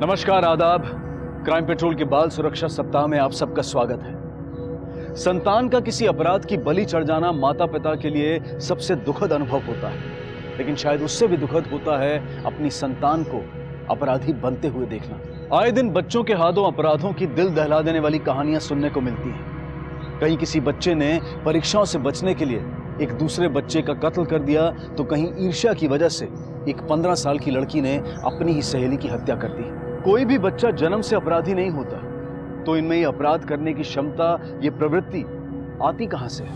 नमस्कार, आदाब। Crime petrol के बाल सुरक्षा सप्ताह में आप सबका स्वागत है। संतान का किसी अपराध की बलि चढ़ जाना माता पिता के लिए सबसे दुखद अनुभव होता है, लेकिन शायद उससे भी दुखद होता है अपनी संतान को अपराधी बनते हुए देखना। आए दिन बच्चों के हाथों अपराधों की दिल दहला देने वाली कहानियां सुनने को मिलती हैं। कहीं किसी बच्चे ने परीक्षाओं से बचने के लिए एक दूसरे बच्चे का कत्ल कर दिया, तो कहीं ईर्ष्या की वजह से एक 15 साल की लड़की ने अपनी ही सहेली की हत्या कर दी। कोई भी बच्चा जन्म से अपराधी नहीं होता, तो इनमें ये अपराध करने की क्षमता, ये प्रवृत्ति आती कहां से है?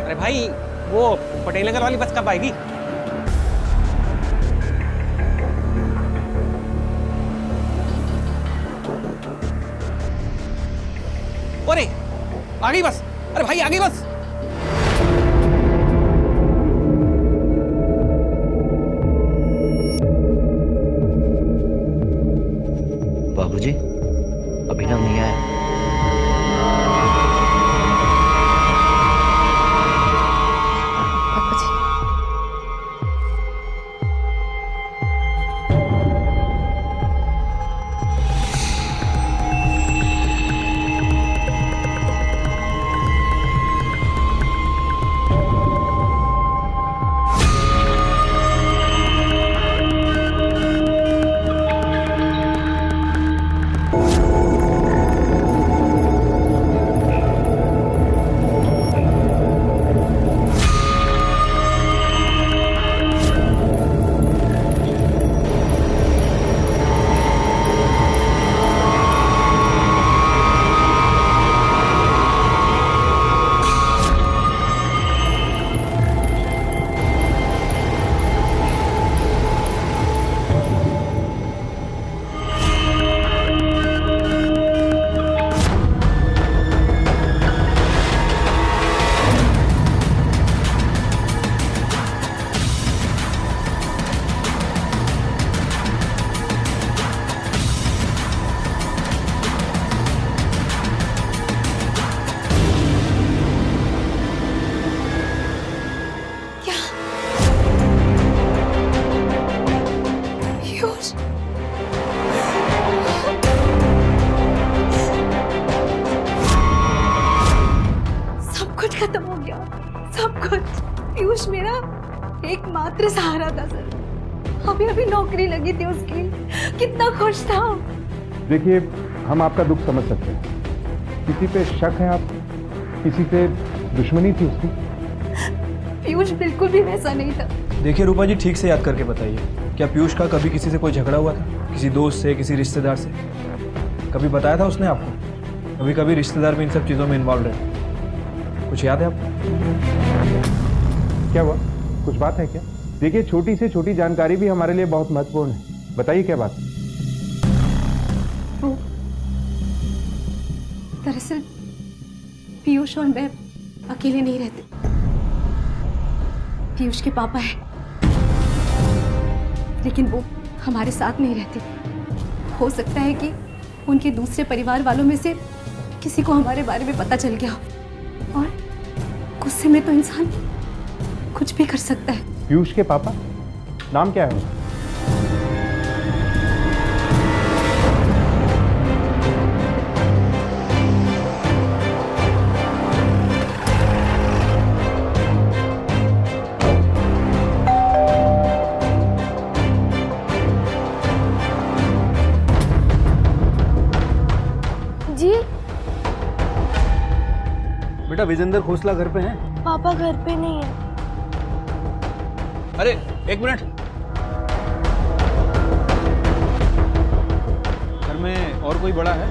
अरे भाई, वो पटेल नगर वाली बस कब आएगी? अरे आ गई बस। अरे भाई आ गई बस। बाबूजी, अभिनव नहीं आया। खत्म हो गया सब कुछ। पीयूष मेरा एकमात्र सहारा था सर। अभी अभी नौकरी लगी थी उसकी, कितना खुश था। देखिए, हम आपका दुख समझ सकते हैं। किसी पे शक है आप? किसी पे दुश्मनी थी उसकी? पीयूष बिल्कुल भी वैसा नहीं था। देखिए रूपा जी, ठीक से याद करके बताइए, क्या पीयूष का कभी किसी से कोई झगड़ा हुआ था? किसी दोस्त से, किसी रिश्तेदार से? कभी बताया था उसने आपको? कभी कभी रिश्तेदार भी इन सब चीज़ों में इन्वॉल्व रहे, कुछ याद है आपको? क्या हुआ? कुछ बात है क्या? देखिए, छोटी से छोटी जानकारी भी हमारे लिए बहुत महत्वपूर्ण है। बताइए क्या बात है? दरअसल पीयूष और मैं अकेले नहीं रहते। पीयूष के पापा हैं, लेकिन वो हमारे साथ नहीं रहते। हो सकता है कि उनके दूसरे परिवार वालों में से किसी को हमारे बारे में पता चल गया हो, और गुस्से में तो इंसान कुछ भी कर सकता है। पीयूष के पापा? नाम क्या है उनका? जी बेटा, विजेंद्र खोसला घर पे हैं? पापा घर पे नहीं है। अरे एक मिनट, घर में और कोई बड़ा है?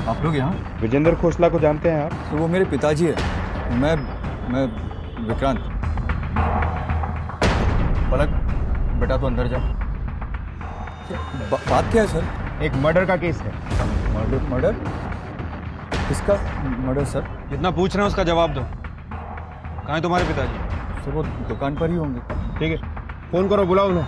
आप लोग यहाँ? विजेंद्र खोसला को जानते हैं आप? तो वो मेरे पिताजी है। मैं विक्रांत। पलक, बेटा तो अंदर जा। बात क्या है सर? एक मर्डर का केस है। मर्डर? किसका मर्डर सर? जितना पूछ रहे हैं उसका जवाब दो। कहाँ है तुम्हारे पिताजी? सर वो दुकान पर ही होंगे। ठीक है, फोन करो, बुलाओ उन्हें।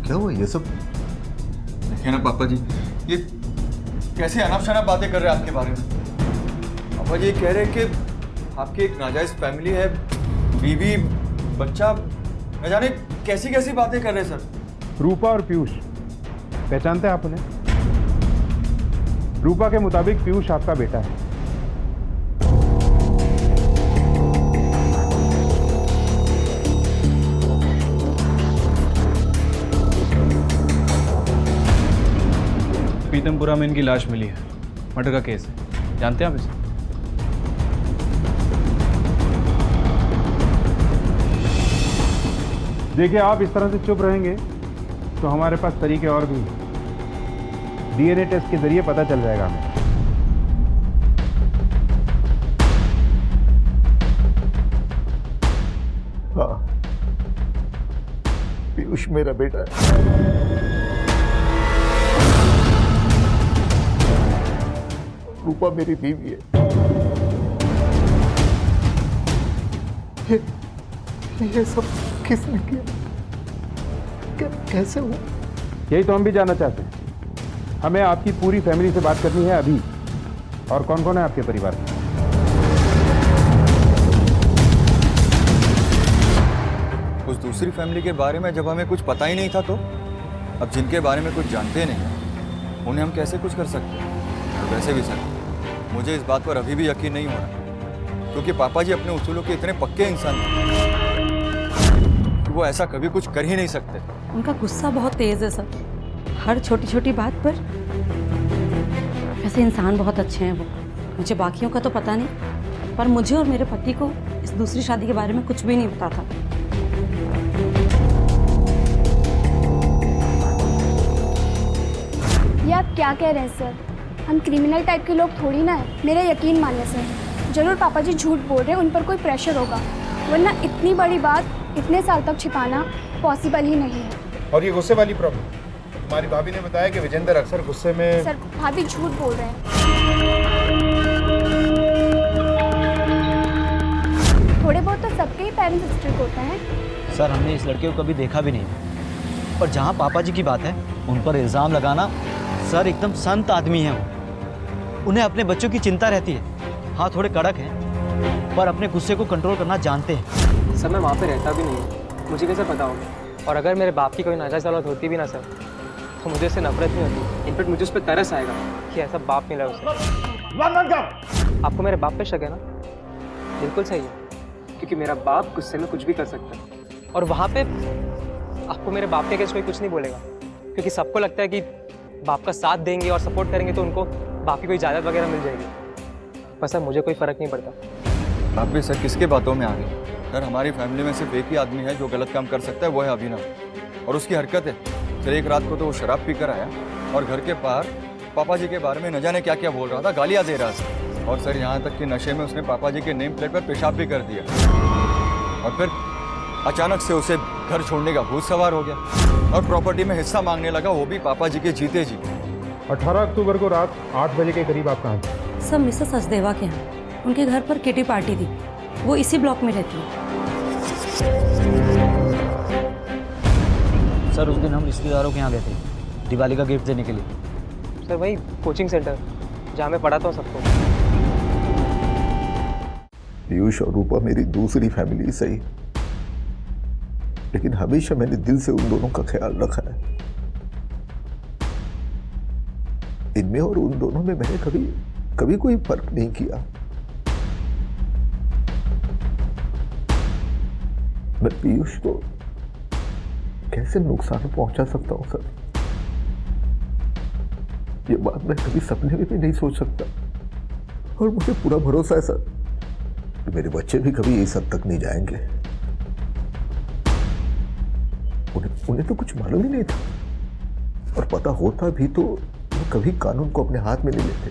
क्या हुआ ये सब? देखिए ना पापा जी, ये कैसे अनाप शनाप बातें कर रहे हैं आपके बारे में। पापा जी कह रहे हैं कि आपकी एक नाजायज फैमिली है, बीवी बच्चा, न जाने कैसी कैसी बातें कर रहे हैं सर। रूपा और पीयूष, पहचानते हैं आप उन्हें? रूपा के मुताबिक पीयूष आपका बेटा है। पीतमपुरा में इनकी लाश मिली है, मर्डर का केस है। जानते हैं आप इसे? देखिए, आप इस तरह से चुप रहेंगे तो हमारे पास तरीके और भी हैं। डीएनए टेस्ट के जरिए पता चल जाएगा हमें। हाँ, पीयूष मेरा बेटा है। रूपा मेरी बीवी है। ये सब किसने किया? कैसे हुआ? यही तो हम भी जानना चाहते हैं। हमें आपकी पूरी फैमिली से बात करनी है अभी। और कौन कौन है आपके परिवार में? उस दूसरी फैमिली के बारे में जब हमें कुछ पता ही नहीं था, तो अब जिनके बारे में कुछ जानते नहीं उन्हें हम कैसे कुछ कर सकते हैं? और वैसे भी सर, मुझे इस बात पर अभी भी यकीन नहीं हो रहा, क्योंकि पापा जी अपने उसूलों के इतने पक्के इंसान हैं कि वो ऐसा कभी कुछ कर ही नहीं सकते। उनका गुस्सा बहुत तेज है सर, हर छोटी छोटी बात पर। वैसे इंसान बहुत अच्छे हैं वो, मुझे बाकियों का तो पता नहीं, पर मुझे और मेरे पति को इस दूसरी शादी के बारे में कुछ भी नहीं पता था। ये आप क्या कह रहे हैं सर? हम क्रिमिनल टाइप के लोग थोड़ी ना है। मेरा यकीन मानिए सर, जरूर पापा जी झूठ बोल रहे हैं, उन पर कोई प्रेशर होगा, वरना इतनी बड़ी बात इतने साल तक छिपाना पॉसिबल ही नहीं है। और ये गुस्से वाली प्रॉब्लम, हमारी भाभी ने बताया कि विजेंद्र अक्सर गुस्से में। सर भाभी झूठ बोल रहे हैं। थोड़े बहुत तो सबके ही पेरेंट्स स्ट्रिक्ट होते हैं। सर हमने इस लड़के को कभी देखा भी नहीं, पर जहाँ पापा जी की बात है उन पर इल्ज़ाम लगाना, सर एकदम संत आदमी हैं वो। उन्हें अपने बच्चों की चिंता रहती है। हाँ थोड़े कड़क हैं, पर अपने गुस्से को कंट्रोल करना जानते हैं। सर मैं वहाँ पे रहता भी नहीं हूँ, मुझे कैसे पता होगा? और अगर मेरे बाप की कोई नाजायज़ औलाद होती भी ना सर, तो मुझे उससे नफरत नहीं होती। इनफैक्ट मुझे उस पर तरस आएगा कि ऐसा बाप मिला उसे। आपको मेरे बाप पे शक है ना? बिल्कुल सही है, क्योंकि मेरा बाप गुस्से में कुछ भी कर सकता है। और वहाँ पे आपको मेरे बाप के अगेंस्ट कोई कुछ नहीं बोलेगा, क्योंकि सबको लगता है कि बाप का साथ देंगे और सपोर्ट करेंगे तो उनको बाप की कोई जायदाद वगैरह मिल जाएगी। पर सर मुझे कोई फ़र्क नहीं पड़ता। आप भी सर किसके बातों में आ गए? सर हमारी फैमिली में सिर्फ एक ही आदमी है जो गलत काम कर सकता है, वो है अभिनव। और उसकी हरकत है, सर एक रात को तो वो शराब पीकर आया और घर के बाहर पापा जी के बारे में न जाने क्या क्या बोल रहा था, गालियाँ दे रहा था। और सर यहाँ तक कि नशे में उसने पापा जी के नेम प्लेट पर पेशाब भी कर दिया। और फिर अचानक से उसे घर छोड़ने का भूत सवार हो गया और प्रॉपर्टी में हिस्सा मांगने लगा, वो भी पापा जी के जीते जी। 18 अक्टूबर को रात 8 बजे के करीब आप कहाँ थे? सब मिसेस सचदेवा के यहाँ, उनके घर पर किटी पार्टी थी, वो इसी ब्लॉक में रहती है। सर उस दिन हम रिश्तेदारों के यहाँ गए थे दिवाली का गिफ्ट देने के लिए। सर वही कोचिंग सेंटर जहाँ मैं पढ़ाता हूँ सबको। पीयूष और रूपा मेरी दूसरी फैमिली सही, लेकिन हमेशा मैंने दिल से उन दोनों का ख्याल रखा है। इनमें और उन दोनों में मैंने कभी कोई फर्क नहीं किया। मैं पीयूष को कैसे नुकसान पहुंचा सकता हूं सर? ये बात मैं कभी सपने में भी नहीं सोच सकता। और मुझे पूरा भरोसा है सर कि मेरे बच्चे भी कभी इस हद तक नहीं जाएंगे। उन्हें तो कुछ मालूम ही नहीं था, और पता होता भी तो वो कभी कानून को अपने हाथ में ले लेते।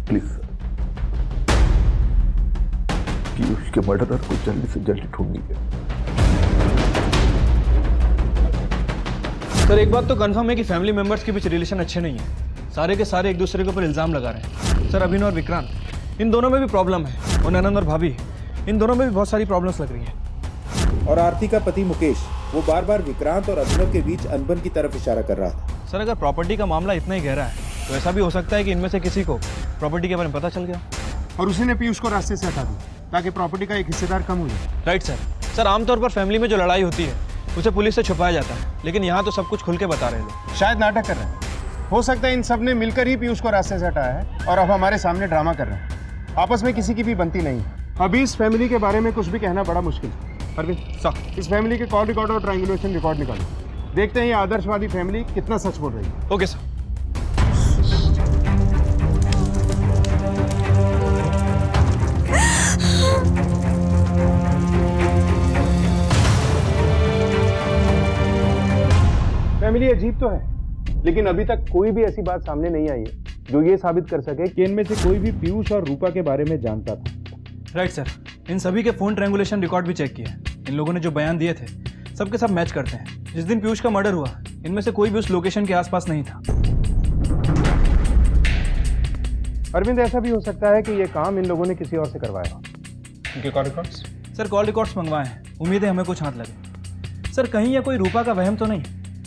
प्लीज सर, पीयूष के मर्डरर को जल्दी से जल्दी ढूंढिए। सर एक बात तो कंफर्म है कि फैमिली मेंबर्स के बीच रिलेशन अच्छे नहीं है। सारे के सारे एक दूसरे के ऊपर इल्जाम लगा रहे हैं। सर अभिनव और विक्रांत, इन दोनों में भी प्रॉब्लम है, और ननन और भाभी, इन दोनों में भी बहुत सारी प्रॉब्लम्स लग रही हैं। और आरती का पति मुकेश, वो बार बार विक्रांत और अभिनव के बीच अनबन की तरफ इशारा कर रहा था। सर अगर प्रॉपर्टी का मामला इतना ही गहरा है तो ऐसा भी हो सकता है कि इनमें से किसी को प्रॉपर्टी के बारे में पता चल गया और उसी ने पीयूष को रास्ते से हटा दिया ताकि प्रॉपर्टी का एक हिस्सेदार कम हो जाए। Right sir. सर आमतौर पर फैमिली में जो लड़ाई होती है उसे पुलिस से छुपाया जाता है, लेकिन यहाँ तो सब कुछ खुल के बता रहे हैं लोग। शायद नाटक कर रहे हैं। हो सकता है इन सब ने मिलकर ही पीयूष को रास्ते से हटाया है और अब हमारे सामने ड्रामा कर रहे हैं। आपस में किसी की भी बनती नहीं। अभी इस फैमिली के बारे में कुछ भी कहना बड़ा मुश्किल है। अरविंद सर, इस फैमिली के कॉल रिकॉर्ड और ट्रायंगुलेशन रिकॉर्ड निकालो। देखते हैं ये आदर्शवादी फैमिली कितना सच बोल रही है। Okay sir. फैमिली अजीब तो है, लेकिन अभी तक कोई भी ऐसी बात सामने नहीं आई है जो ये साबित कर सके कि इनमें से कोई भी पीयूष और रूपा के बारे में जानता था। Right sir. इन सभी के फोन ट्रायंगुलेशन रिकॉर्ड भी चेक किए। इन लोगों ने जो बयान दिए थे सबके सब मैच करते हैं। जिस दिन पीयूष का मर्डर हुआ इनमें से कोई भी उस लोकेशन के आसपास नहीं था। अरविंद, ऐसा भी हो सकता है कि ये काम इन लोगों ने किसी और से करवाया हो। इनके call records? Sir call records मंगवाए हैं, उम्मीद है हमें कुछ हाथ लगे। सर कहीं ये कोई रूपा का वहम तो नहीं?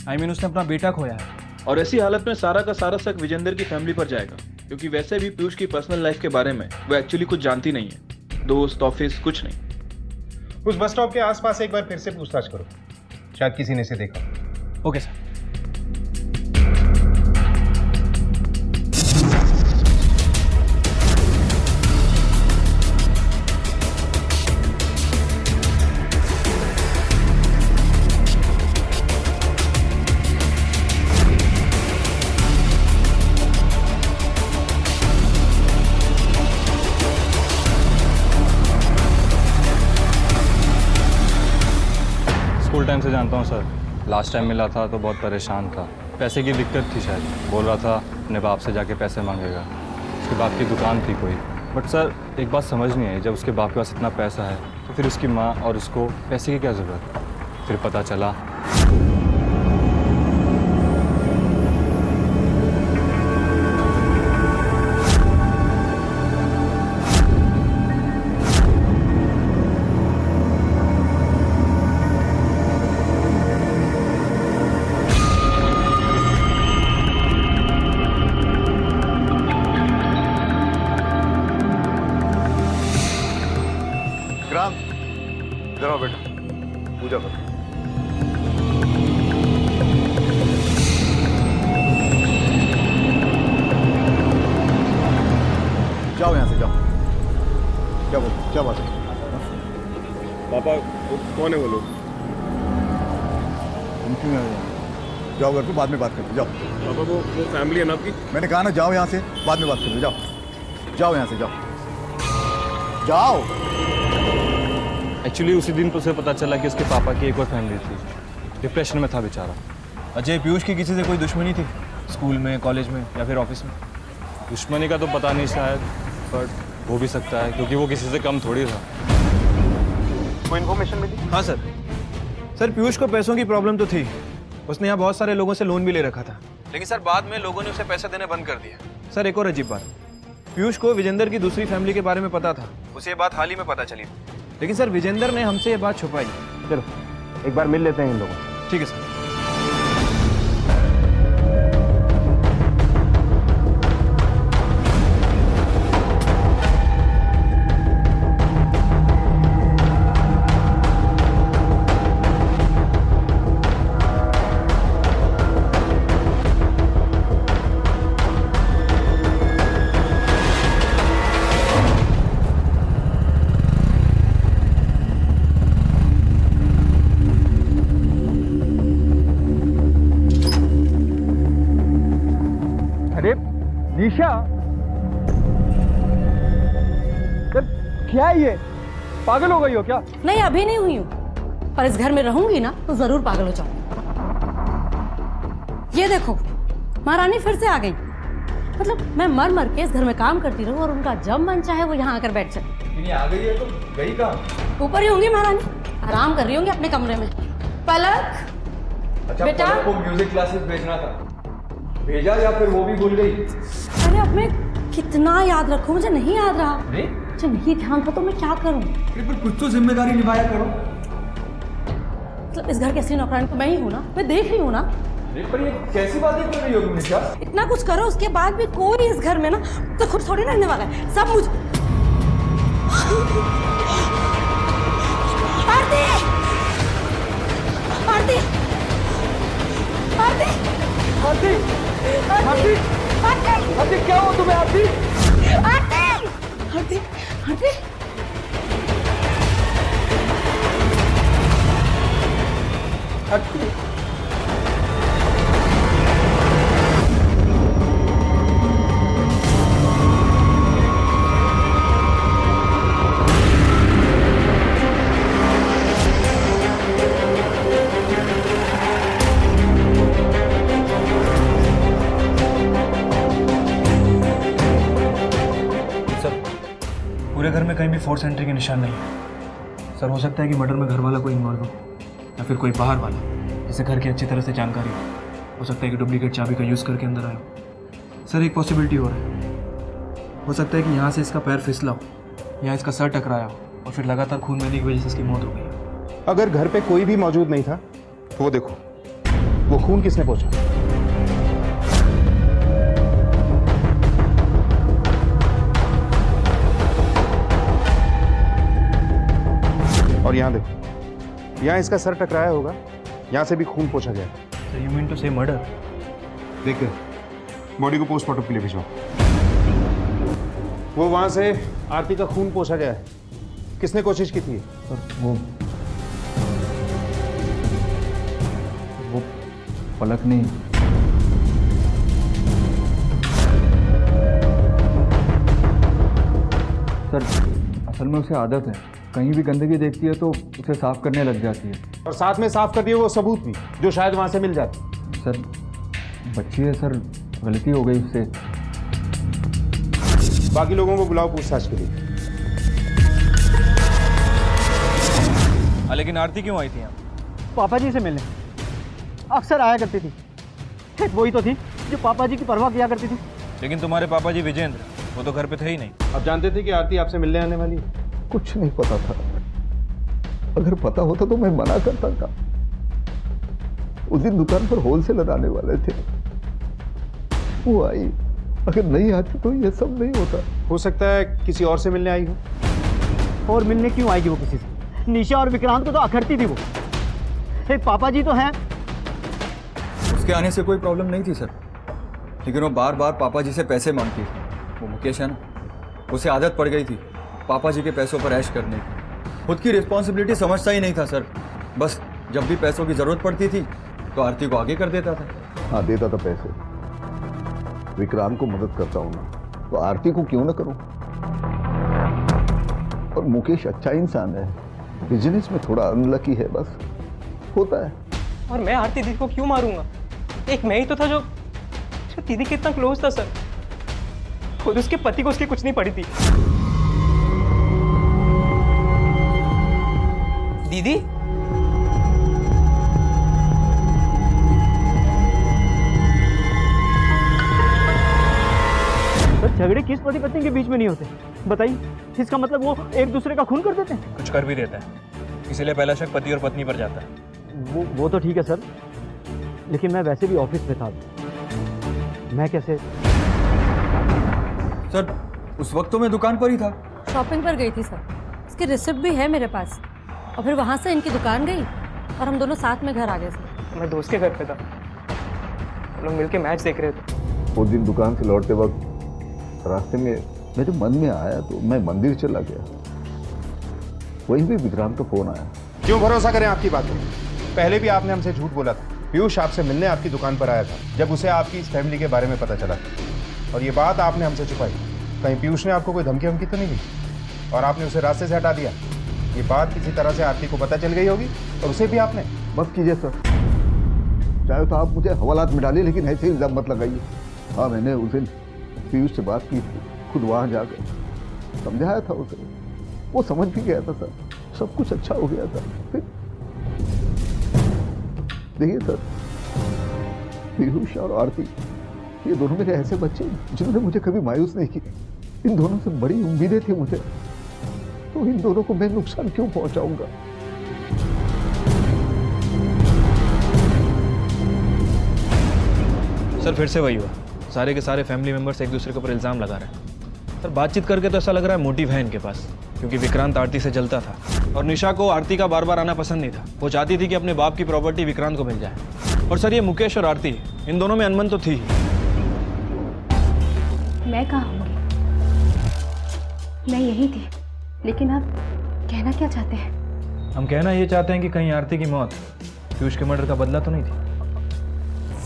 आई मीन उसने अपना बेटा खोया है। और ऐसी हालत में सारा का सारा शक विजेंदर की फैमिली पर जाएगा, क्योंकि वैसे भी पीयूष की पर्सनल लाइफ के बारे में वो एक्चुअली कुछ जानती नहीं है। दोस्त, ऑफिस, कुछ नहीं। उस बस स्टॉप के आसपास एक बार फिर से पूछताछ करो, शायद किसी ने इसे देखा। Okay sir. स्कूल टाइम से जानता हूँ सर। लास्ट टाइम मिला था तो बहुत परेशान था, पैसे की दिक्कत थी शायद। बोल रहा था अपने बाप से जाके पैसे मांगेगा। उसके बाप की दुकान थी कोई। बट सर एक बात समझ नहीं आई, जब उसके बाप के पास इतना पैसा है तो फिर उसकी माँ और उसको पैसे की क्या ज़रूरत? फिर पता चला इधर आओ बेटा, पूजा करो। जाओ यहाँ से, जाओ। क्या बोल, क्या बात है? पापा, कौन है वो लोग? जाओ घर पे, बाद में बात करते। जाओ पापा, वो फैमिली है ना आपकी? मैंने कहा ना, जाओ यहाँ से, बाद में बात करते। जाओ, जाओ यहाँ से, जाओ, जाओ। एक्चुअली उसी दिन तो उसे पता चला कि उसके पापा की एक और फैमिली थी। डिप्रेशन में था बेचारा। अजय, पीयूष की किसी से कोई दुश्मनी थी स्कूल में, कॉलेज में या फिर ऑफिस में? दुश्मनी का तो पता नहीं शायद, बट हो भी सकता है क्योंकि वो किसी से कम थोड़ी था। कोई इन्फॉर्मेशन मिली? हाँ सर। सर पीयूष को पैसों की प्रॉब्लम तो थी। उसने यहाँ बहुत सारे लोगों से लोन भी ले रखा था, लेकिन सर बाद में लोगों ने उसे पैसे देने बंद कर दिया। सर एक और अजीब बात, पीयूष को विजेंदर की दूसरी फैमिली के बारे में पता था। उसे ये बात हाल ही में पता चली, लेकिन सर विजेंदर ने हमसे ये बात छुपाई। चलो एक बार मिल लेते हैं इन लोगों से। ठीक है सर। निशा, क्या है ये? पागल हो गई हो क्या? नहीं, अभी नहीं हुई हूँ, पर इस घर में रहूंगी ना तो जरूर पागल हो जाऊंगी। ये देखो, महारानी फिर से आ गई। मतलब मैं मर मर के इस घर में काम करती रहूं और उनका जब मन चाहे वो यहाँ आकर बैठ जाए। आ गई है तो गई कहाँ? ऊपर ही होंगी महारानी, आराम कर रही होंगी अपने कमरे में। पलक अच्छा, बेटा? पलक को म्यूजिक क्लासेस भेजना था, भेजा या फिर वो भी भूल गई? अरे अब मैं कितना याद रखूं, मुझे नहीं याद रहा। नहीं मुझे नहीं ध्यान था तो मैं क्या करूं? पर कुछ तो जिम्मेदारी निभाया करो। मतलब इस घर की असली नौकरानी तो मैं ही हूं ना, मैं देख रही हूं ना। पर ये कैसी बातें कर रही हो तुम निशा? इतना कुछ करो उसके बाद भी कोई इस घर में ना तो खुद थोड़ी रहने वाला है, सब मुझ। आरती! आरती! आरती! आरती! आरती! आरती! आरती क्या हो तुम्हें आरती? आरती! आरती! आरती! आरती पूरे घर में कहीं भी फोर्स एंट्री के निशान नहीं है सर। हो सकता है कि मर्डर में घर वाला कोई इन्वॉल्व हो या फिर कोई बाहर वाला जिसे घर की अच्छी तरह से जानकारी हो सकता है कि डुप्लीकेट चाबी का यूज़ करके अंदर आया हो। सर एक पॉसिबिलिटी और है, हो सकता है कि यहाँ से इसका पैर फिसला हो, यहाँ इसका सर टकराया हो और फिर लगातार खून बहने की वजह से इसकी मौत हो गई। अगर घर पे कोई भी मौजूद नहीं था तो वो देखो, वो खून किसने पहुंचा? और यहाँ देखो, यहाँ इसका सर टकराया होगा, यहाँ से भी खून पोंछा गया। सर यू मीन टू से मर्डर? देखते बॉडी को पोस्टमार्टम के लिए भिजवाओ। वो वहां से आरती का खून पोंछा गया है, किसने कोशिश की थी? सर वो पलक नहीं। सर असल में उसे आदत है, कहीं भी गंदगी देखती है तो उसे साफ करने लग जाती है। और साथ में साफ कर दिए वो सबूत भी जो शायद वहां से मिल जाते। सर बच्ची है सर, गलती हो गई उससे। बाकी लोगों को बुलाओ पूछताछ के लिए। लेकिन आरती क्यों आई थी यहाँ? पापा जी से मिलने अक्सर आया करती थी। एक वही तो थी जो पापा जी की परवाह किया करती थी। लेकिन तुम्हारे पापा जी विजेंद्र वो तो घर पे थे ही नहीं। आप जानते थे कि आरती आपसे मिलने आने वाली है? कुछ नहीं पता था, अगर पता होता तो मैं मना करता था। उस दिन दुकान पर होलसेलर आने वाले थे, वो आई, अगर नहीं आती तो ये सब नहीं होता। हो सकता है किसी और से मिलने आई हो। और मिलने क्यों आएगी वो किसी से? निशा और विक्रांत को तो अखरती थी वो। एक पापा जी तो हैं। उसके आने से कोई प्रॉब्लम नहीं थी सर, लेकिन वो बार बार पापा जी से पैसे मांगती थी। वो मुकेश है ना, उसे आदत पड़ गई थी पापा जी के पैसों पर ऐश करने की। खुद की रिस्पॉन्सिबिलिटी समझता ही नहीं था सर, बस जब भी पैसों की जरूरत पड़ती थी तो आरती को आगे कर देता था। हाँ देता था पैसे, विक्रांत को मदद करता हूँ ना, तो आरती को क्यों ना करूँ। और मुकेश अच्छा इंसान है, बिजनेस में थोड़ा अनलकी है, बस होता है। और मैं आरती दीदी को क्यों मारूंगा? एक मैं ही तो था जो दीदी के इतना क्लोज था सर। खुद उसके पति को उसकी कुछ नहीं पड़ी थी। दीदी तो झगड़े किस पति पत्नी के बीच में नहीं होते बताइए? इसका मतलब वो एक दूसरे का खून कर देते हैं? कुछ कर भी देता है, इसीलिए पहला शक पति और पत्नी पर जाता है। वो तो ठीक है सर, लेकिन मैं वैसे भी ऑफिस में था, मैं कैसे? सर उस वक्त तो मैं दुकान पर ही था। शॉपिंग पर गई थी सर, इसकी रिसिप्ट भी है मेरे पास। और फिर वहाँ से इनकी दुकान गई और हम दोनों साथ में घर आ गए सर। मैं दोस्त के घर पे था, हम लोग मिलके मैच देख रहे थे। वो दिन दुकान से लौटते वक्त रास्ते में मेरे मन में आया तो मैं मंदिर चला गया, वहीं पे विक्रांत का फोन आया। क्यों भरोसा करें आपकी बातों? पहले भी आपने हमसे झूठ बोला था। पीयूष आपसे मिलने आपकी दुकान पर आया था जब उसे आपकी इस फैमिली के बारे में पता चला, और ये बात आपने हमसे छुपाई। कहीं पीयूष ने आपको कोई धमकी वमकी तो नहीं दी और आपने उसे रास्ते से हटा दिया? ये बात किसी तरह से आरती को पता चल गई होगी और उसे भी आपने। बस कीजिए सर, चाहे तो आप मुझे हवालात में डालिए, लेकिन ऐसे इल्जाम मत लगाइए। हाँ मैंने उस दिन पीयूष से बात की थी, खुद वहां जाकर समझाया था उसे, वो समझ भी गया था सर, सब कुछ अच्छा हो गया था। फिर देखिए सर, पीयूष और आरती ये दोनों मेरे ऐसे बच्चे जिन्होंने मुझे कभी मायूस नहीं किया। इन दोनों से बड़ी उम्मीदें थी मुझे, तो इन दोनों को मैं नुकसान क्यों पहुंचाऊंगा? सर फिर से वही हुआ, सारे के सारे फैमिली मेंबर्स एक दूसरे के ऊपर इल्ज़ाम लगा रहे हैं। सर बातचीत करके तो ऐसा लग रहा है मोटिव है इनके पास, क्योंकि विक्रांत आरती से जलता था और निशा को आरती का बार बार आना पसंद नहीं था। वो चाहती थी कि अपने बाप की प्रॉपर्टी विक्रांत को मिल जाए। और सर ये मुकेश और आरती, इन दोनों में अनबन तो थी ही। मैं कहाँ होंगी, मैं यही थी, लेकिन आप कहना क्या चाहते हैं? हम कहना ये चाहते हैं कि कहीं आरती की मौत पीयूष के मर्डर का बदला तो नहीं थी।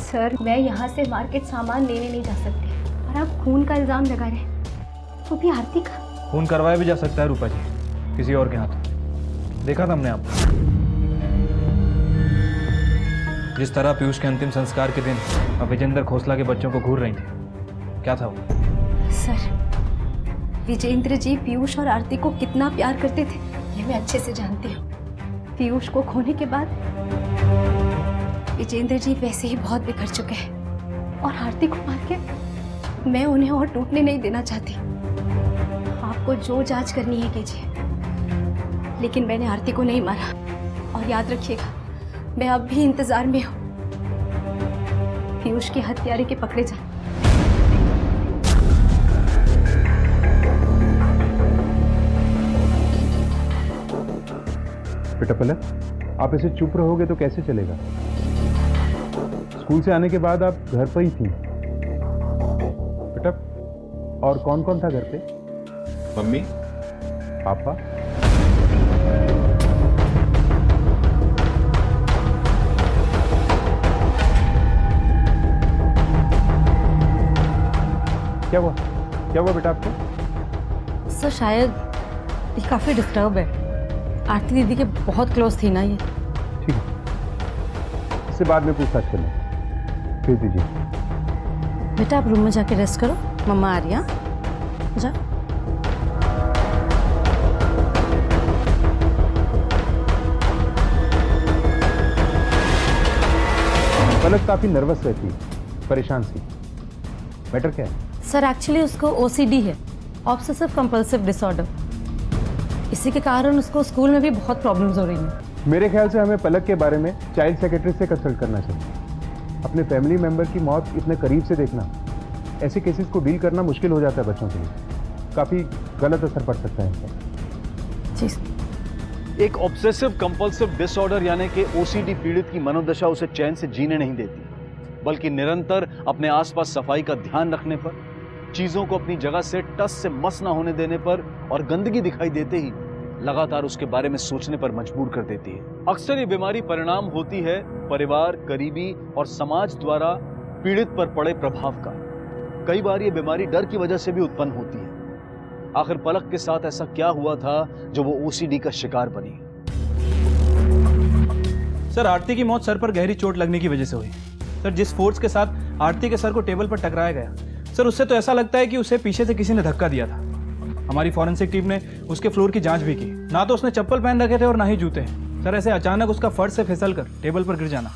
सर मैं यहाँ से मार्केट सामान लेने नहीं जा सकती, और आप खून का इल्ज़ाम लगा रहे हैं, वो भी आरती का। खून करवाया भी जा सकता है रूपा जी, किसी और के हाथों। देखा था हमने आपको, जिस तरह पीयूष के अंतिम संस्कार के दिन अब विजेंद्र खोसला के बच्चों को घूर रही थी, क्या था वो? सर विजेंद्र जी पीयूष और आरती को कितना प्यार करते थे ये मैं अच्छे से जानती हूँ। पीयूष को खोने के बाद विजेंद्र जी वैसे ही बहुत बिखर चुके हैं, और आरती को मार के मैं उन्हें और टूटने नहीं देना चाहती। आपको जो जांच करनी है कीजिए, लेकिन मैंने आरती को नहीं मारा। और याद रखिएगा, मैं अब भी इंतजार में हूँ पीयूष के हत्यारे के पकड़े जाने। बेटा पलक, आप ऐसे चुप रहोगे तो कैसे चलेगा? स्कूल से आने के बाद आप घर पर ही थी बेटा। और कौन कौन था घर पे? मम्मी, पापा। क्या हुआ? क्या हुआ बेटा आपको? सर शायद ये काफ़ी डिस्टर्ब है। आरती दीदी के बहुत क्लोज थी ना ये। ठीक है, इससे बाद में पूछताछ करना। भेज दीजिए। बेटा आप रूम में जाके रेस्ट करो, मम्मा आ रही है। जा। पलक काफी नर्वस रहती है, परेशान सी। मैटर क्या है? सर एक्चुअली उसको OCD है, ऑब्सेसिव कंपल्सिव डिसऑर्डर। इसी के कारण उसको स्कूल में भी बहुत प्रॉब्लम्स हो रही हैं। मेरे ख्याल से हमें पलक के बारे में चाइल्ड सेक्रेटरी से कंसल्ट करना चाहिए। अपने फैमिली मेंबर की मौत इतने करीब से देखना, ऐसे केसेस को डील करना मुश्किल हो जाता है बच्चों के लिए। काफ़ी गलत असर पड़ सकता है इनका। जी। एक ऑब्सेसिव कंपल्सिव डिसऑर्डर यानी कि OCD पीड़ित की मनोदशा उसे चैन से जीने नहीं देती, बल्कि निरंतर अपने आसपास सफाई का ध्यान रखने पर, चीजों को अपनी जगह से टस से मस ना होने देने पर और गंदगी दिखाई देते ही लगातार उसके बारे में सोचने पर मजबूर कर देती है। अक्सर ये बीमारी परिणाम होती है परिवार, करीबी और समाज द्वारा पीड़ित पर पड़े प्रभाव का। कई बार ये बीमारी डर की वजह से भी उत्पन्न होती है। आखिर पलक के साथ ऐसा क्या हुआ था जो वो OCD का शिकार बनी? सर आरती की मौत सर पर गहरी चोट लगने की वजह से हुई। सर जिस फोर्स के साथ आरती के सर को टेबल पर टकराया गया, सर उससे तो ऐसा लगता है कि उसे पीछे से किसी ने धक्का दिया था। हमारी फॉरेंसिक टीम ने उसके फ्लोर की जांच भी की। ना तो उसने चप्पल पहन रखे थे और ना ही जूते। सर ऐसे अचानक उसका फर्श से फिसल कर टेबल पर गिर जाना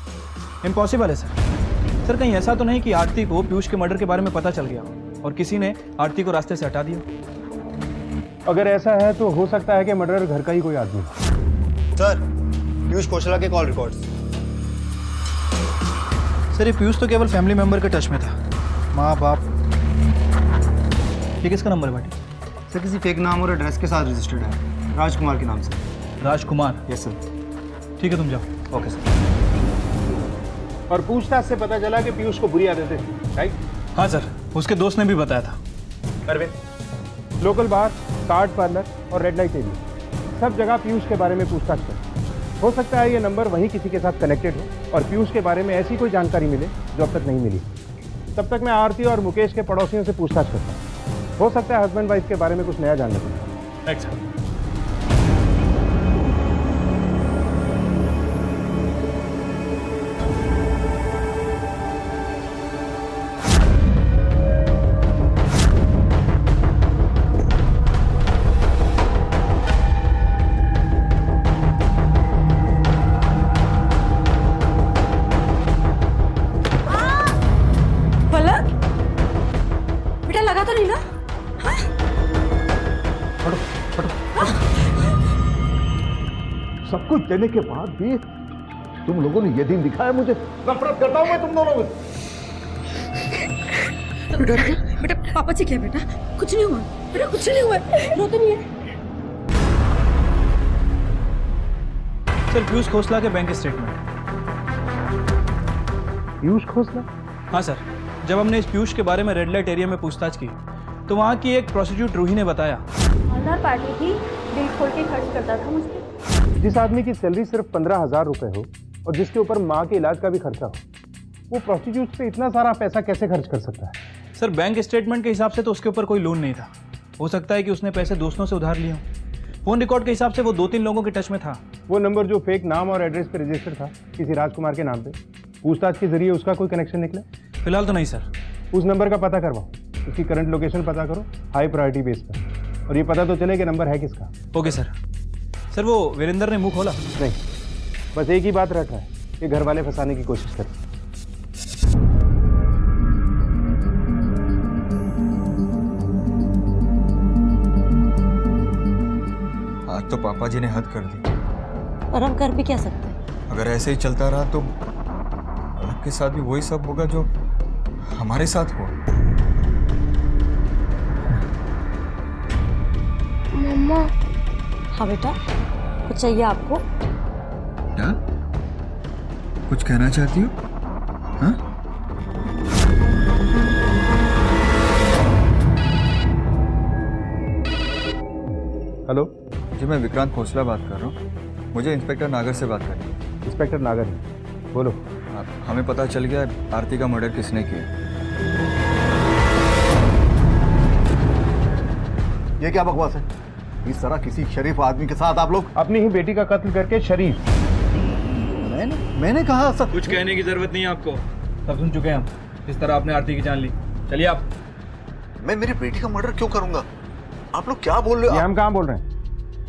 इम्पॉसिबल है सर। सर कहीं ऐसा तो नहीं कि आरती को पीयूष के मर्डर के बारे में पता चल गया और किसी ने आरती को रास्ते से हटा दिया? अगर ऐसा है तो हो सकता है कि मर्डरर घर का ही कोई आदमी। सर पीयूष खोसला के कॉल रिकॉर्ड्स। सर ये पीयूष तो केवल फैमिली मेंबर के टच में था, माँ बाप। ये किसका नंबर है भाटी? सर किसी फेक नाम और एड्रेस के साथ रजिस्टर्ड है, राजकुमार के नाम से। राजकुमार? Yes sir. ठीक है तुम जाओ। Okay sir. और पूछताछ से पता चला कि पीयूष को बुरी आदतें थी, राइट? हाँ सर, उसके दोस्त ने भी बताया था। अरविंद, लोकल बार, कार्ड पार्लर और रेड लाइट एरिया, सब जगह पीयूष के बारे में पूछताछ कर। हो सकता है ये नंबर वहीं किसी के साथ कनेक्टेड हो और पीयूष के बारे में ऐसी कोई जानकारी मिले जो अब तक नहीं मिली। तब तक मैं आरती और मुकेश के पड़ोसियों से पूछताछ करता हूँ। हो सकता है हस्बैंड वाइफ के बारे में कुछ नया जानने को मिले। Right sir. सब कुछ देने के बाद भी तुम लोगों ने ये दिन दिखाया मुझे। नफरत करता हूं मैं तुम दोनों में। बेटा पापा जी क्या बेटा, कुछ नहीं हुआ बेटा, कुछ नहीं हुआ, रो तो नहीं है। सर पीयूष खोसला के बैंक स्टेटमेंट। पीयूष खोसला? हाँ सर, जब हमने इस पीयूष के बारे में रेड लाइट एरिया में पूछताछ की तो वहाँ की एक प्रोस्टिट्यूट रूही ने बताया मालदार पार्टी थी, दिल खोल के खर्च करता था मुझ पर। जिस आदमी की सैलरी सिर्फ 15,000 रुपए हो और जिसके ऊपर माँ के इलाज का भी खर्चा हो, वो प्रोस्टिट्यूट पे इतना सारा पैसा कैसे खर्च कर सकता है? सर बैंक स्टेटमेंट के हिसाब से तो उसके ऊपर कोई लोन नहीं था। हो सकता है कि उसने पैसे दोस्तों से उधार लिए हों। फोन रिकॉर्ड के हिसाब से वो 2-3 लोगों के टच में था। वो नंबर जो फेक नाम और एड्रेस पे रजिस्टर था किसी राजकुमार के नाम पे, पूछताछ के जरिए उसका कोई कनेक्शन निकला? फिलहाल तो नहीं सर। उस नंबर का पता करवाओ, उसकी करंट लोकेशन पता करो हाई प्रायोरिटी बेस पर, और ये पता तो चले कि नंबर है किसका। Okay sir. सर वो वीरेंद्र ने मुंह खोला? नहीं, बस एक ही बात रखा है कि घर वाले फंसाने की कोशिश करें। आज तो पापा जी ने हद कर दी। और हम कर भी क्या सकते हैं? अगर ऐसे ही चलता रहा तो पलक के साथ भी वही सब होगा जो हमारे साथ हुआ। मम्मा। हाँ बेटा, कुछ चाहिए आपको? क्या कुछ कहना चाहती हो? हाँ? हेलो जी, मैं विक्रांत खोसला बात कर रहा हूँ। मुझे इंस्पेक्टर नागर से बात करनी है। इंस्पेक्टर नागर, बोलो। हमें पता चल गया आरती का मर्डर किसने किया। ये क्या बकवास है? इस तरह किसी शरीफ आदमी के साथ आप लोग? अपनी ही बेटी का कत्ल करके शरीफ? मैंने कहा सब। कुछ कहने की जरूरत नहीं है आपको, सब सुन चुके हैं हम। इस तरह आपने आरती की जान ली। चलिए आप। मैं मेरी बेटी का मर्डर क्यों करूंगा? आप लोग क्या बोल रहे हो? ये हम कहाँ बोल रहे हैं,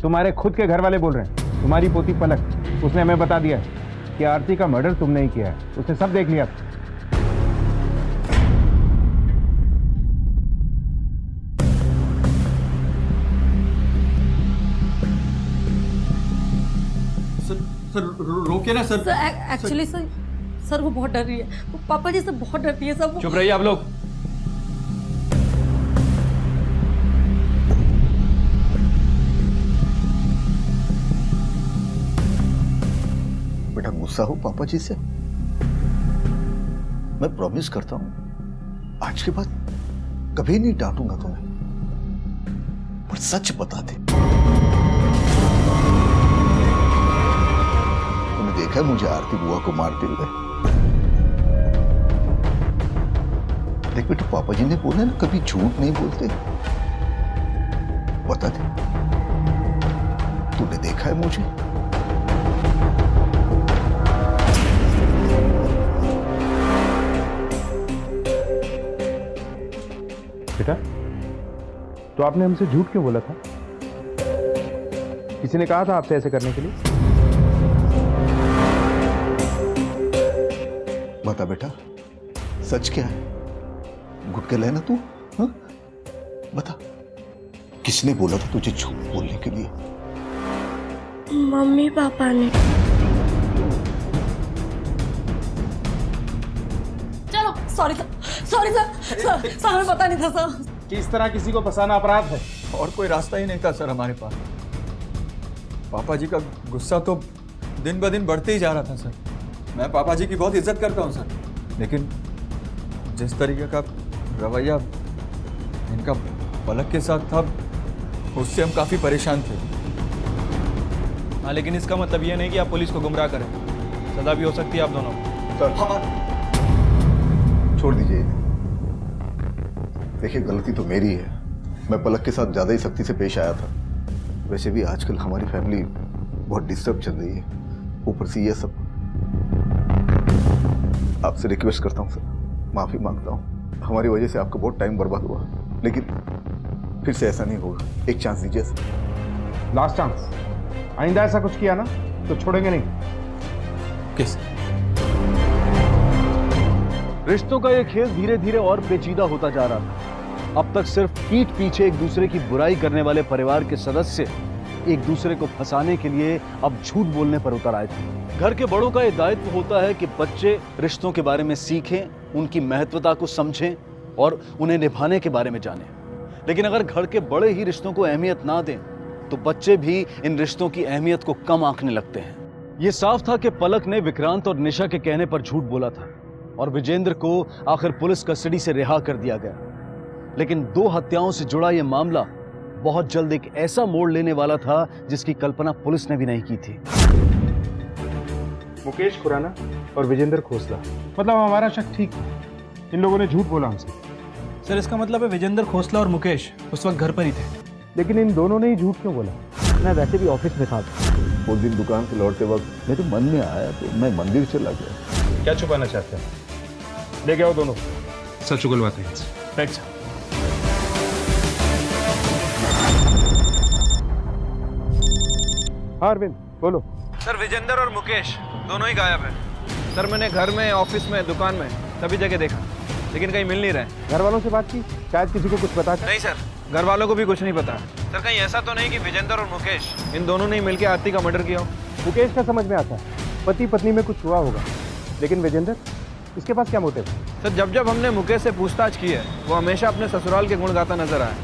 तुम्हारे खुद के घर वाले बोल रहे हैं। तुम्हारी पोती पलक, उसने हमें बता दिया है कि आरती का मर्डर तुमने ही किया है। उसने सब देख लिया। सर रोके ना सर। एक्चुअली सर वो बहुत डर रही है, वो पापा जी से बहुत डरती है सब। चुप रहिए आप लोग। बेटा गुस्सा हो पापा जी से? मैं प्रॉमिस करता हूं आज के बाद कभी नहीं डांटूंगा तुम्हें, पर सच बता दे। तुमने देखा है मुझे आरती बुआ को मारते हुए? देख बेटा, पापा जी ने बोला ना कभी झूठ नहीं बोलते। बता दे, तूने देखा है मुझे? बेटा, तो आपने हमसे झूठ क्यों बोला था? किसी ने कहा था आपसे ऐसे करने के लिए? बता बेटा, सच क्या है? गुटके लेना तू? हाँ? बता, किसने बोला था तुझे झूठ बोलने के लिए? मम्मी पापा ने। चलो, सॉरी सर हमें पता नहीं था सर कि इस तरह किसी को फंसाना अपराध है। और कोई रास्ता ही नहीं था सर हमारे पास। पापा जी का गुस्सा तो दिन ब दिन बढ़ते ही जा रहा था सर। मैं पापा जी की बहुत इज्जत करता हूँ सर, लेकिन जिस तरीके का रवैया इनका पलक के साथ था उससे हम काफ़ी परेशान थे। हाँ, लेकिन इसका मतलब ये नहीं कि आप पुलिस को गुमराह करें। सजा भी हो सकती है आप दोनों को। छोड़ दीजिए। देखिए, गलती तो मेरी है। मैं पलक के साथ ज़्यादा ही सख्ती से पेश आया था। वैसे भी आजकल हमारी फैमिली बहुत डिस्टर्ब चल रही है, ऊपर से ये सब। आपसे रिक्वेस्ट करता हूँ सर, माफ़ी मांगता हूँ। हमारी वजह से आपका बहुत टाइम बर्बाद हुआ, लेकिन फिर से ऐसा नहीं होगा। एक चांस दीजिए सर। Last chance. आइंदा ऐसा कुछ किया ना तो छोड़ेंगे नहीं। किस रिश्तों का ये खेल धीरे धीरे और पेचीदा होता जा रहा था। अब तक सिर्फ पीठ पीछे एक दूसरे की बुराई करने वाले परिवार के सदस्य एक दूसरे को फंसाने के लिए अब झूठ बोलने पर उतर आए थे। घर के बड़ों का यह दायित्व होता है कि बच्चे रिश्तों के बारे में सीखें, उनकी महत्वता को समझें और उन्हें निभाने के बारे में जानें। लेकिन अगर घर के बड़े ही रिश्तों को अहमियत ना दें तो बच्चे भी इन रिश्तों की अहमियत को कम आंकने लगते हैं। यह साफ था कि पलक ने विक्रांत और निशा के कहने पर झूठ बोला था और विजेंद्र को आखिर पुलिस कस्टडी से रिहा कर दिया गया। लेकिन 2 हत्याओं से जुड़ा यह मामला बहुत जल्द एक ऐसा मोड़ लेने वाला था जिसकी कल्पना पुलिस ने भी नहीं की थी। मुकेश खुराना और विजेंद्र खोसला, मतलब हमारा शक ठीक था। इन लोगों ने झूठ बोला हमसे। सर इसका मतलब है विजेंद्र खोसला और मुकेश उस वक्त घर पर ही थे। लेकिन इन दोनों ने ही झूठ क्यों बोला? मैं वैसे भी ऑफिस में था। उस दिन दुकान से लौटते वक्त मेरे मन में आया तो मैं मंदिर चला गया। क्या छुपाना चाहते हैं? लेके आओ दोनों, सच उगलवाते हैं। Right sir. हाँ अरविंद बोलो। सर विजेंद्र और मुकेश दोनों ही गायब हैं। सर मैंने घर में, ऑफिस में, दुकान में सभी जगह देखा, लेकिन कहीं मिल नहीं रहे। घर वालों से बात की? शायद किसी को कुछ पता था। नहीं सर, घर वालों को भी कुछ नहीं पता। सर कहीं ऐसा तो नहीं कि विजेंद्र और मुकेश इन दोनों ने मिलकर आरती का मर्डर किया हो? मुकेश का समझ में आता है, पति पत्नी में कुछ हुआ होगा। लेकिन विजेंद्र, इसके पास क्या मोटिव? सर जब जब हमने मुकेश से पूछताछ की है वो हमेशा अपने ससुराल के गुण गाता नजर आया।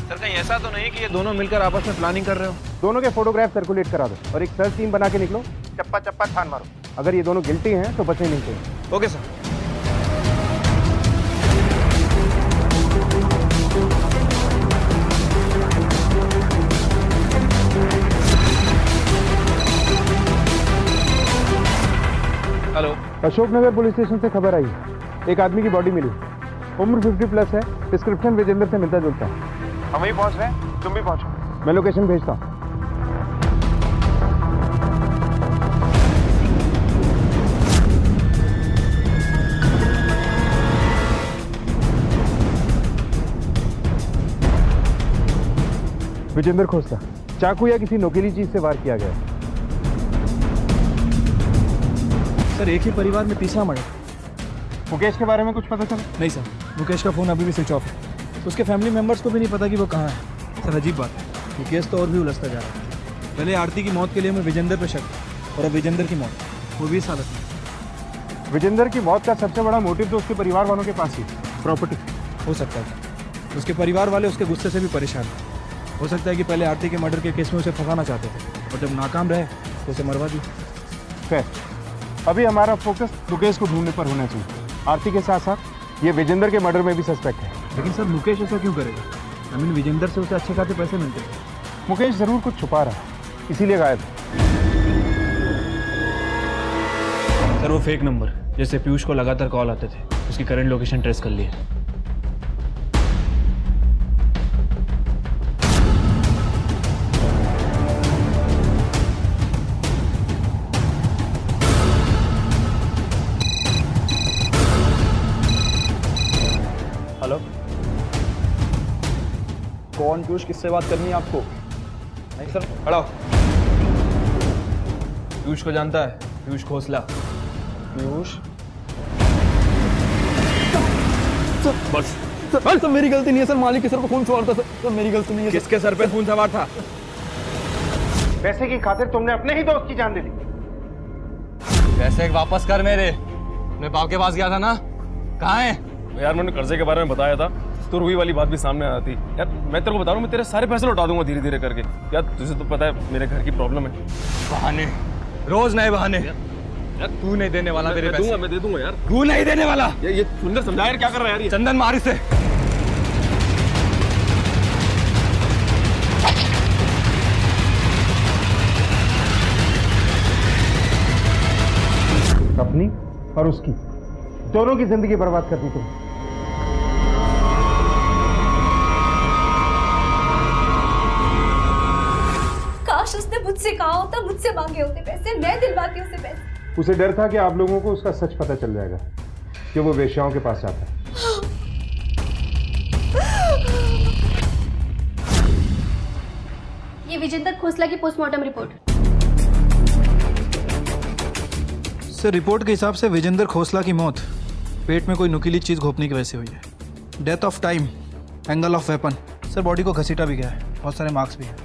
सर कहीं ऐसा तो नहीं कि ये दोनों मिलकर आपस में प्लानिंग कर रहे हो? दोनों के फोटोग्राफ सर्कुलेट करा दो और एक सर्च टीम बना के निकलो। चप्पा चप्पा छान मारो। अगर ये दोनों गिल्टी हैं तो बचने नहीं चाहिए। Okay sir. Hello, Ashoknagar police station से खबर आई है, एक आदमी की बॉडी मिली। उम्र 50+ है, डिस्क्रिप्शन विजेंद्र से मिलता जुलता है। हम वहीं पहुंच रहे हैं, तुम भी पहुंचो। मैं लोकेशन भेजता हूँ। विजेंद्र खोसला, चाकू या किसी नोकीली चीज से वार किया गया। सर एक ही परिवार में तीसरा मर्डर। मुकेश के बारे में कुछ पता चला? नहीं सर, मुकेश का फ़ोन अभी भी स्विच ऑफ है। उसके फैमिली मेंबर्स को भी नहीं पता कि वो कहाँ है। सर अजीब बात है, ये केस तो और भी उलझता जा रहा है। पहले आरती की मौत के लिए हमें विजेंद्र पे शक था और अब विजेंद्र की मौत, वो भी इस हालत में। विजेंद्र की मौत का सबसे बड़ा मोटिव तो उसके परिवार वालों के पास ही, प्रॉपर्टी। हो सकता है उसके परिवार वाले उसके गुस्से से भी परेशान हैं। हो सकता है कि पहले आरती के मर्डर के केस में उसे फंसाना चाहते थे और जब नाकाम रहे तो उसे मरवा दी। खैर, अभी हमारा फोकस मुकेश को ढूंढने पर होना चाहिए। आरती के साथ साथ ये विजेंद्र के मर्डर में भी सस्पेक्ट है। लेकिन सर मुकेश ऐसा क्यों करेगा? विजेंद्र से उसे अच्छे खासे पैसे मिलते हैं। मुकेश जरूर कुछ छुपा रहा है, इसीलिए गायब है। सर वो फेक नंबर जैसे पीयूष को लगातार कॉल आते थे, उसकी करंट लोकेशन ट्रेस कर ली है। हेलो, कौन? पीयूष, किससे बात करनी है आपको? नहीं सर, खड़ा हो। पीयूष को जानता है? पीयूष खोसला। पीयूष? बस सर मेरी गलती नहीं है सर, मालिक के सर पर खून सवार था सर, मेरी गलती नहीं है। किसके सर पे खून सवार था? पैसे की खातिर तुमने अपने ही दोस्त की जान दे दी। पैसे वापस कर मेरे। मैं बाप के पास गया था ना, कहाँ है? यार मैंने कर्जे के बारे में बताया था तो रुई वाली बात भी सामने आती। यार मैं तेरे को बता रहा हूँ, मैं तेरे सारे पैसे लौटा दूंगा धीरे धीरे करके। यार तुझे तो पता है मेरे घर की प्रॉब्लम है। बहाने, रोज नए बहाने। यार तू नहीं देने वाला मेरे पैसे। मैं दे दूंगा यार। तू नहीं देने वाला। ये सुंदर समझा यार, क्या कर रहा है यार ये? चंदन मार इसे। अपनी और उसकी, दोनों की जिंदगी बर्बाद कर दी तुम। काश उसने मुझसे कहा होता, मुझसे मांगे होते पैसे, मैं दिलवाती उसे पैसे। उसे डर था कि आप लोगों को उसका सच पता चल जाएगा कि वो वेश्याओं के पास जाता है। ये विजेंद्र खोसला की पोस्टमार्टम रिपोर्ट। सर रिपोर्ट के हिसाब से विजेंद्र खोसला की मौत पेट में कोई नुकीली चीज़ घोंपने की वजह से हुई है। Death of time, angle of weapon. Sir body को घसीटा भी गया है, बहुत सारे मार्क्स भी हैं।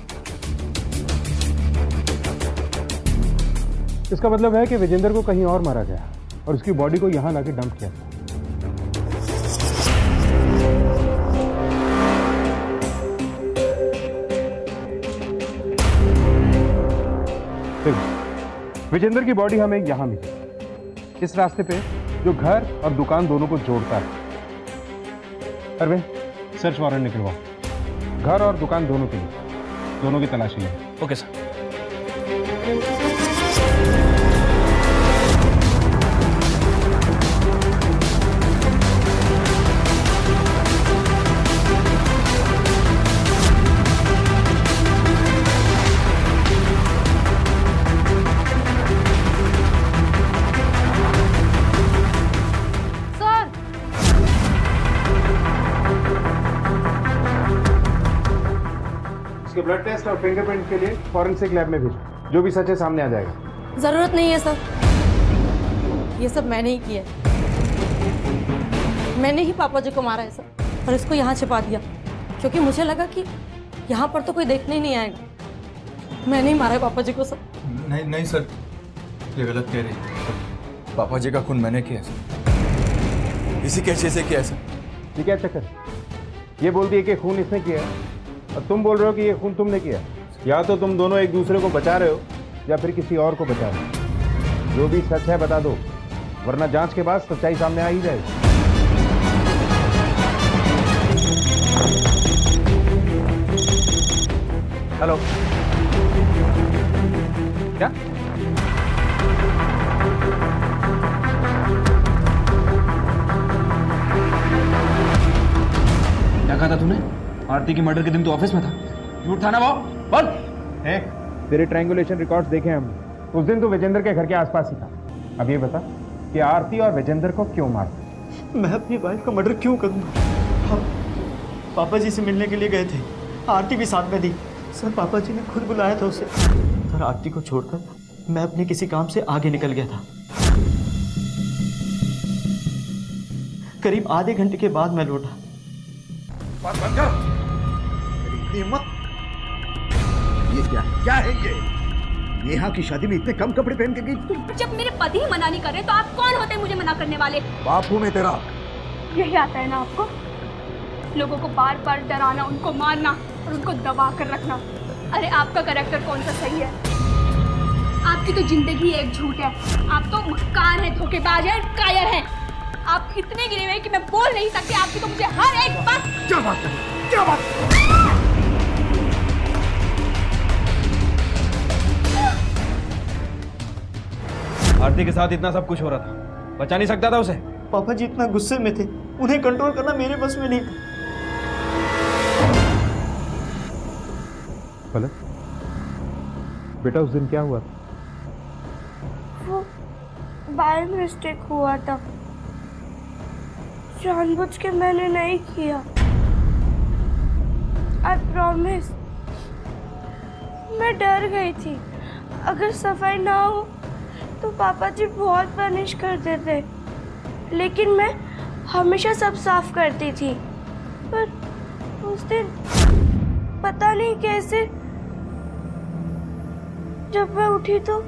इसका मतलब है कि विजेंद्र को कहीं और मारा गया और उसकी बॉडी को यहाँ लाके डंप किया। विजेंद्र की बॉडी हमें यहाँ मिली इस रास्ते पे जो घर और दुकान दोनों को जोड़ता है। अरविंद, सर्च वारंट निकलवाओ, घर और दुकान दोनों के लिए, दोनों की तलाशी लें। Okay sir. ब्लड टेस्ट और फिंगरप्रिंट के लिए फॉरेंसिक लैब में भेजो, जो भी सच है सामने आ जाएगा। ज़रूरत नहीं है सर, ये सब मैंने ही किया। मैंने ही पापा जी को मारा है सर, और इसको यहाँ छिपा दिया क्योंकि मुझे लगा कि यहाँ पर तो कोई देखने ही नहीं आएगा। मैंने ही मारा है पापा जी को सर। नहीं नहीं सर, ये गलत कह रही है। पापा जी का खून मैंने किया सर, इसी कैसे से किया सर। ये क्या चक्कर, ये बोलती है कि खून इसने किया और तुम बोल रहे हो कि ये खून तुमने किया। या तो तुम दोनों एक दूसरे को बचा रहे हो या फिर किसी और को बचा रहे हो। जो भी सच है बता दो, वरना जांच के बाद सच्चाई सामने आ ही जाएगी। हेलो, क्या कहा था तूने? आरती की मर्डर के दिन तू ऑफिस में था। झूठ था ना वो? बोल। तेरे ट्रायंगुलेशन रिकॉर्ड्स देखे हम, उस दिन तू विजेंद्र के घर के आसपास ही था। अब ये बता कि आरती और विजेंद्र को क्यों मारता? मैं अपनी वाइफ का मर्डर क्यों करूँगा? हम पापा जी से मिलने के लिए गए थे, आरती भी साथ में थी। सर पापा जी ने खुद बुलाया था उसे। सर आरती को छोड़कर मैं अपने किसी काम से आगे निकल गया था। करीब आधे घंटे के बाद मैं लौटा। बात बंद कर। तेरी हिम्मत! ये क्या है ये? नेहा की शादी में इतने कम कपड़े पहन के गई? जब मेरे पति ही मना नहीं कर रहे तो आप कौन होते हैं मुझे मना करने वाले? बापू में तेरा यही आता है ना आपको, लोगों को बार बार डराना, उनको मारना और उनको दबा कर रखना। अरे आपका कैरेक्टर कौन सा सही है? आपकी तो जिंदगी एक झूठ है। आप तो मक्कार हैं, धोखेबाज हैं, कायर हैं। आप इतने गिरे हुए कि मैं बोल नहीं सकती। आपकी तो मुझे हर एक बात। क्या बात है? क्या बात? आरती के साथ इतना सब कुछ हो रहा था, बचा नहीं सकता था उसे? पापा जी इतना गुस्से में थे, उन्हें कंट्रोल करना मेरे बस में नहीं था। पलक, बेटा उस दिन क्या हुआ? वो बाय मिस्टेक हुआ था, जानबूझ के मैंने नहीं किया। I promise. मैं डर गई थी, अगर सफाई ना हो तो पापा जी बहुत पनिश करते थे, लेकिन मैं हमेशा सब साफ करती थी। पर उस दिन पता नहीं कैसे जब मैं उठी तो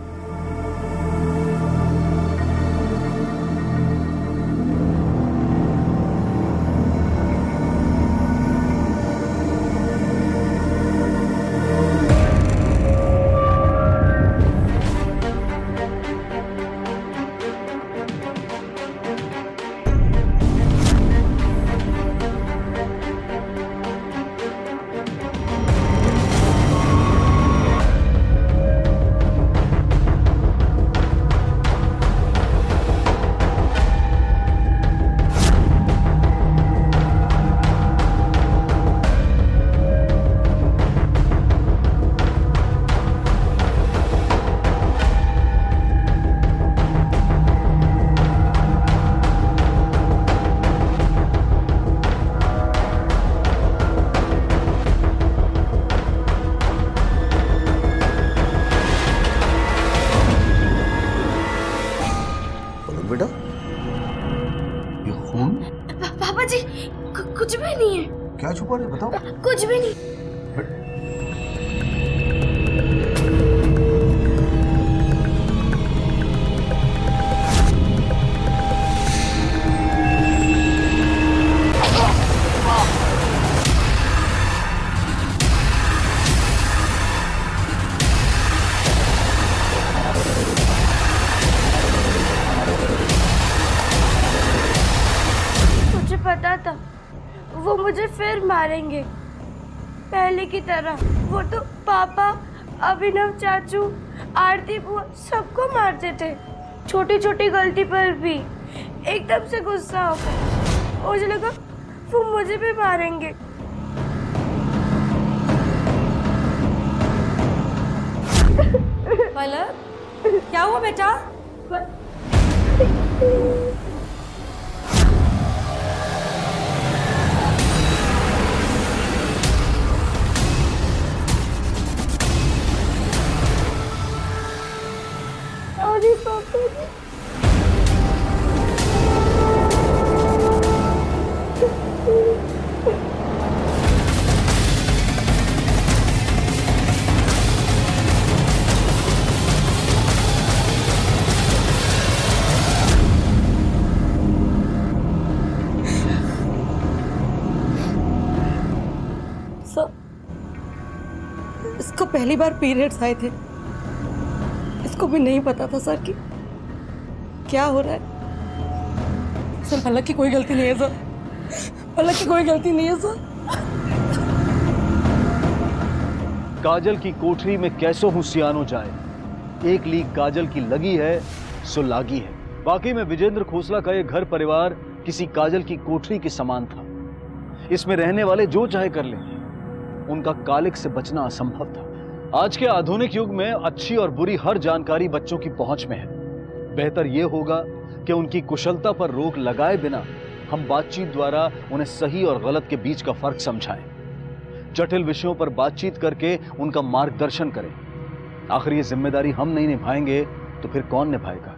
बेटा, ये खून? पापा जी कुछ भी नहीं है। क्या छुपा रहे बताओ? कुछ भी नहीं। मुझे फिर मारेंगे पहले की तरह। वो तो पापा, अभिनव चाचू, आरती बुआ सबको मारते थे, छोटी छोटी गलती पर भी। एकदम से गुस्सा हो गया, मुझे लगा वो मुझे भी मारेंगे। पलक, क्या हुआ बेटा? अरे पापा जी, सर, इसको पहली बार पीरियड्स आए थे। इसको भी नहीं पता था सर कि क्या हो रहा है। सर पलक की कोई गलती नहीं है सर, पलक की कोई गलती नहीं है सर। काजल की कोठरी में कैसो हुसियानो जाए, एक लीक काजल की लगी है सो लागी है। वाकई में विजेंद्र खोसला का ये घर परिवार किसी काजल की कोठरी के समान था। इसमें रहने वाले जो चाहे कर लेंगे, उनका कालिक से बचना असंभव था। आज के आधुनिक युग में अच्छी और बुरी हर जानकारी बच्चों की पहुंच में है। बेहतर यह होगा कि उनकी कुशलता पर रोक लगाए बिना हम बातचीत द्वारा उन्हें सही और गलत के बीच का फर्क समझाएं, जटिल विषयों पर बातचीत करके उनका मार्गदर्शन करें। आखिर ये जिम्मेदारी हम नहीं निभाएंगे तो फिर कौन निभाएगा?